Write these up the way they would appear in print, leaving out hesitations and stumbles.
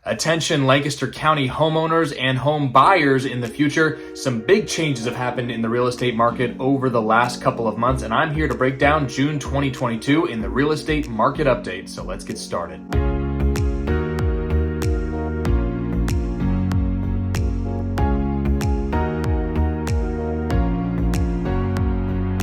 Attention Lancaster County homeowners and home buyers in the future. Some big changes have happened in the real estate market over the last couple of months, and I'm here to break down June 2022 in the real estate market update. So let's get started.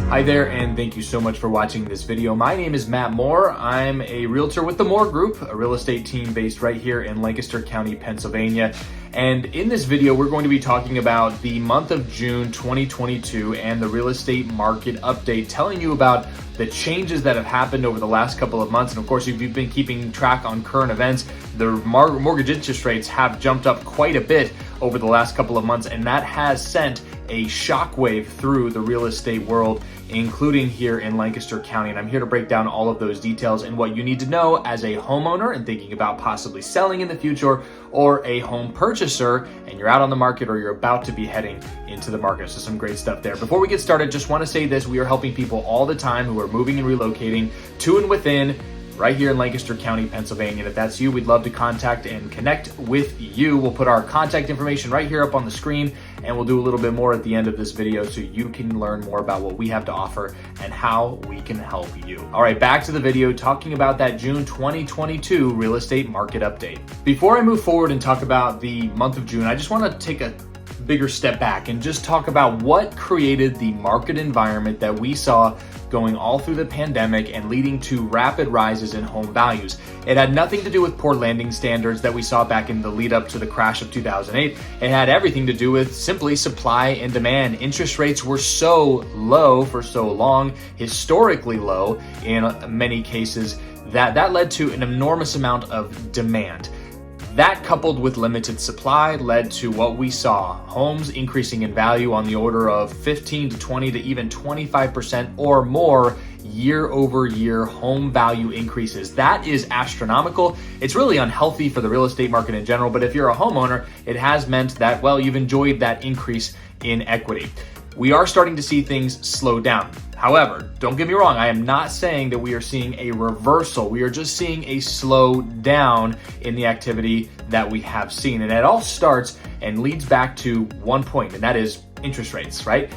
Hi there, and thank you so much for watching this video. My name is Matt Moore. I'm a realtor with the Moore Group, a real estate team based right here in Lancaster County, Pennsylvania. And in this video, we're going to be talking about the month of June 2022 and the real estate market update, telling you about the changes that have happened over the last couple of months. And of course, if you've been keeping track on current events, the mortgage interest rates have jumped up quite a bit over the last couple of months, and that has sent a shockwave through the real estate world, including here in Lancaster County. And I'm here to break down all of those details and what you need to know as a homeowner and thinking about possibly selling in the future, or a home purchaser and you're out on the market or you're about to be heading into the market. So some great stuff there. Before we get started, just want to say this: we are helping people all the time who are moving and relocating to and within right here in Lancaster County, Pennsylvania. And if that's you, we'd love to contact and connect with you. We'll put our contact information right here up on the screen, and we'll do a little bit more at the end of this video so you can learn more about what we have to offer and how we can help you. All right, back to the video talking about that June 2022 real estate market update. Before I move forward and talk about the month of June, I just want to take a bigger step back and just talk about what created the market environment that we saw going all through the pandemic and leading to rapid rises in home values. It had nothing to do with poor lending standards that we saw back in the lead up to the crash of 2008. It had everything to do with simply supply and demand. Interest rates were so low for so long, historically low in many cases, that led to an enormous amount of demand. That, coupled with limited supply, led to what we saw: homes increasing in value on the order of 15 to 20 to even 25% or more year over year home value increases. That is astronomical. It's really unhealthy for the real estate market in general, but if you're a homeowner, it has meant that, well, you've enjoyed that increase in equity. We are starting to see things slow down. However, don't get me wrong, I am not saying that we are seeing a reversal. We are just seeing a slow down in the activity that we have seen. And it all starts and leads back to one point, and that is interest rates, right?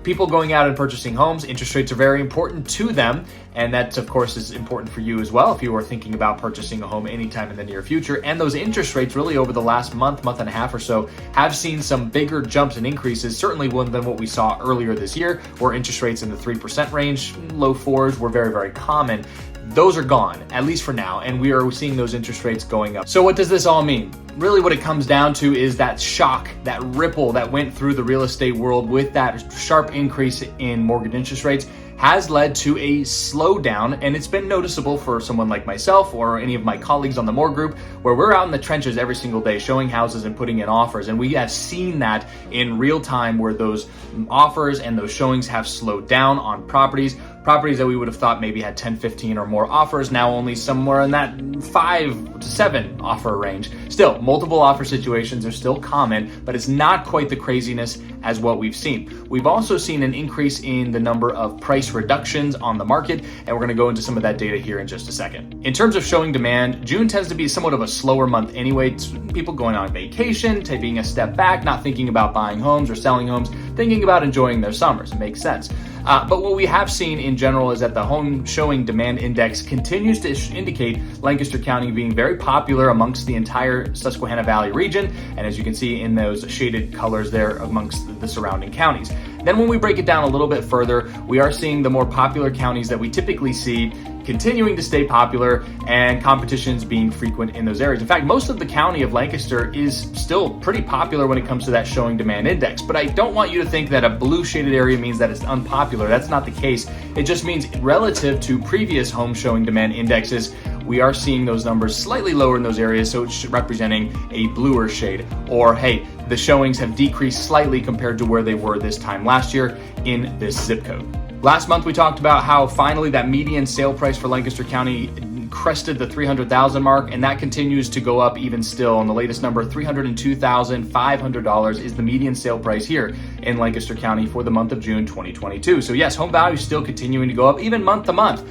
People going out and purchasing homes, interest rates are very important to them. And that, of course, is important for you as well if you are thinking about purchasing a home anytime in the near future. And those interest rates really over the last month and a half or so have seen some bigger jumps and increases, certainly one than what we saw earlier this year, where interest rates in the 3% range, low fours were very, very common. Those are gone, at least for now, and we are seeing those interest rates going up. So what does this all mean? Really what it comes down to is that shock, that ripple that went through the real estate world with that sharp increase in mortgage interest rates has led to a slowdown, and it's been noticeable for someone like myself or any of my colleagues on the Moore Group, where we're out in the trenches every single day showing houses and putting in offers, and we have seen that in real time where those offers and those showings have slowed down on properties that we would have thought maybe had 10, 15 or more offers, now only somewhere in that 5 to 7 offer range. Still, multiple offer situations are still common, but it's not quite the craziness as what we've seen. We've also seen an increase in the number of price reductions on the market, and we're going to go into some of that data here in just a second. In terms of showing demand, June tends to be somewhat of a slower month anyway. It's people going on vacation, taking a step back, not thinking about buying homes or selling homes, thinking about enjoying their summers. It makes sense. But what we have seen in general is that the home showing demand index continues to indicate Lancaster County being very popular amongst the entire Susquehanna Valley region, and as you can see in those shaded colors there amongst the surrounding counties. Then when we break it down a little bit further, we are seeing the more popular counties that we typically see continuing to stay popular and competitions being frequent in those areas. In fact, most of the county of Lancaster is still pretty popular when it comes to that showing demand index. But I don't want you to think that a blue shaded area means that it's unpopular. That's not the case. It just means relative to previous home showing demand indexes, we are seeing those numbers slightly lower in those areas, so it's representing a bluer shade. Or hey, the showings have decreased slightly compared to where they were this time last year in this zip code. Last month, we talked about how finally that median sale price for Lancaster County crested the $300,000 mark, and that continues to go up even still. And the latest number, $302,500, is the median sale price here in Lancaster County for the month of June 2022. So yes, home value is still continuing to go up even month to month,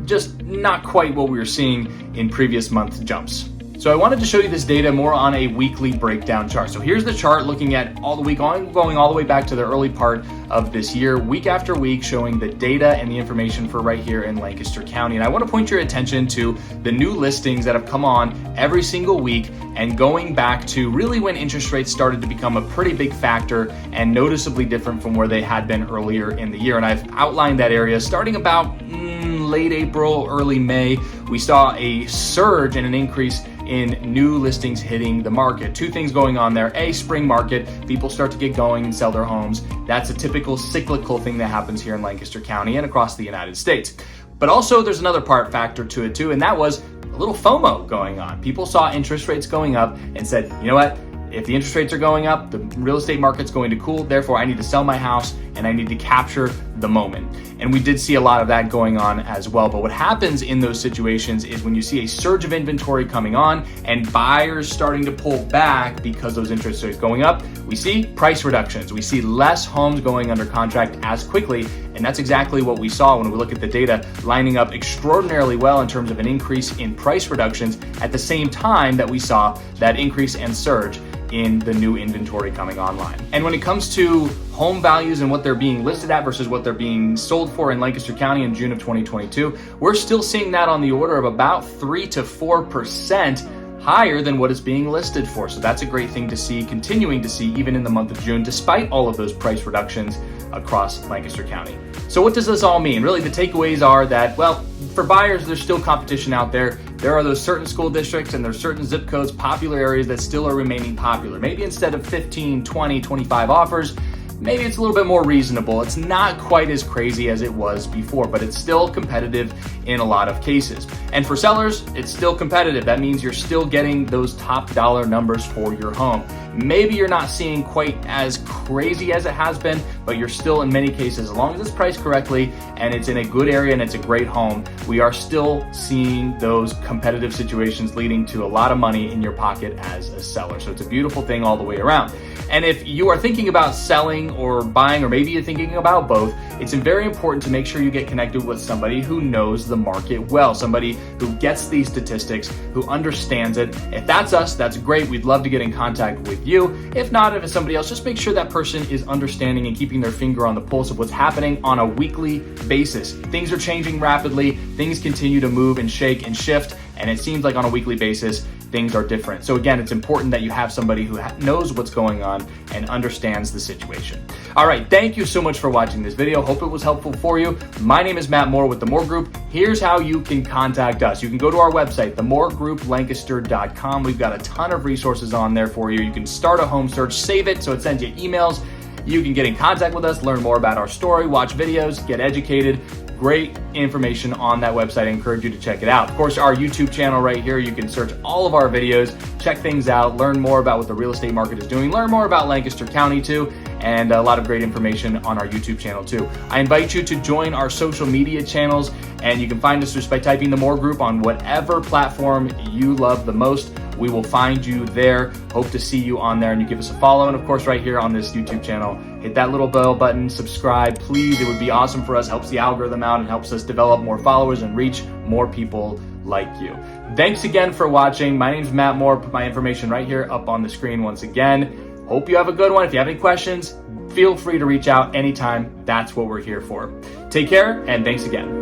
just not quite what we were seeing in previous month jumps. So I wanted to show you this data more on a weekly breakdown chart. So here's the chart looking at all the week, going all the way back to the early part of this year, week after week, showing the data and the information for right here in Lancaster County. And I want to point your attention to the new listings that have come on every single week, and going back to really when interest rates started to become a pretty big factor and noticeably different from where they had been earlier in the year. And I've outlined that area starting about late April, early May. We saw a surge and an increase in new listings hitting the market. Two things going on there. A, spring market, people start to get going and sell their homes. That's a typical cyclical thing that happens here in Lancaster County and across the United States. But also there's another factor to it too, and that was a little FOMO going on. People saw interest rates going up and said, you know what? If the interest rates are going up, the real estate market's going to cool, therefore I need to sell my house and I need to capture the moment. And we did see a lot of that going on as well. But what happens in those situations is when you see a surge of inventory coming on and buyers starting to pull back because those interest rates going up, we see price reductions. We see less homes going under contract as quickly. And that's exactly what we saw when we look at the data, lining up extraordinarily well in terms of an increase in price reductions at the same time that we saw that increase and surge in the new inventory coming online. And when it comes to home values and what they're being listed at versus what they're being sold for in Lancaster County in June of 2022, we're still seeing that on the order of about 3 to 4% higher than what it's being listed for. So that's a great thing to see, continuing to see even in the month of June, despite all of those price reductions across Lancaster County. So what does this all mean? Really, the takeaways are that, well, for buyers, there's still competition out there. There are those certain school districts and there's certain zip codes, popular areas that still are remaining popular. Maybe instead of 15, 20, 25 offers, maybe it's a little bit more reasonable. It's not quite as crazy as it was before, but it's still competitive in a lot of cases. And for sellers, it's still competitive. That means you're still getting those top dollar numbers for your home. Maybe you're not seeing quite as crazy as it has been, but you're still, in many cases, as long as it's priced correctly and it's in a good area and it's a great home, we are still seeing those competitive situations leading to a lot of money in your pocket as a seller. So it's a beautiful thing all the way around. And if you are thinking about selling or buying, or maybe you're thinking about both, it's very important to make sure you get connected with somebody who knows the market well, somebody who gets these statistics, who understands it. If that's us, that's great. We'd love to get in contact with you. If not, if it's somebody else, just make sure that person is understanding and keeping their finger on the pulse of what's happening on a weekly basis. Things are changing rapidly. Things continue to move and shake and shift. And it seems like on a weekly basis, things are different. So again, it's important that you have somebody who knows what's going on and understands the situation. All right, thank you so much for watching this video. Hope it was helpful for you. My name is Matt Moore with The Moore Group. Here's how you can contact us. You can go to our website, themoregroup.lancaster.com. We've got a ton of resources on there for you. You can start a home search, save it so it sends you emails. You can get in contact with us, learn more about our story, watch videos, get educated. Great information on that website. I encourage you to check it out. Of course, our YouTube channel right here, you can search all of our videos, check things out, learn more about what the real estate market is doing, learn more about Lancaster County too, and a lot of great information on our YouTube channel too. I invite you to join our social media channels, and you can find us just by typing The Moore Group on whatever platform you love the most. We will find you there. Hope to see you on there, and you give us a follow. And of course, right here on this YouTube channel, hit that little bell button, subscribe, please. It would be awesome for us. Helps the algorithm out and helps us develop more followers and reach more people like you. Thanks again for watching. My name's Matt Moore. Put my information right here up on the screen once again. Hope you have a good one. If you have any questions, feel free to reach out anytime. That's what we're here for. Take care, and thanks again.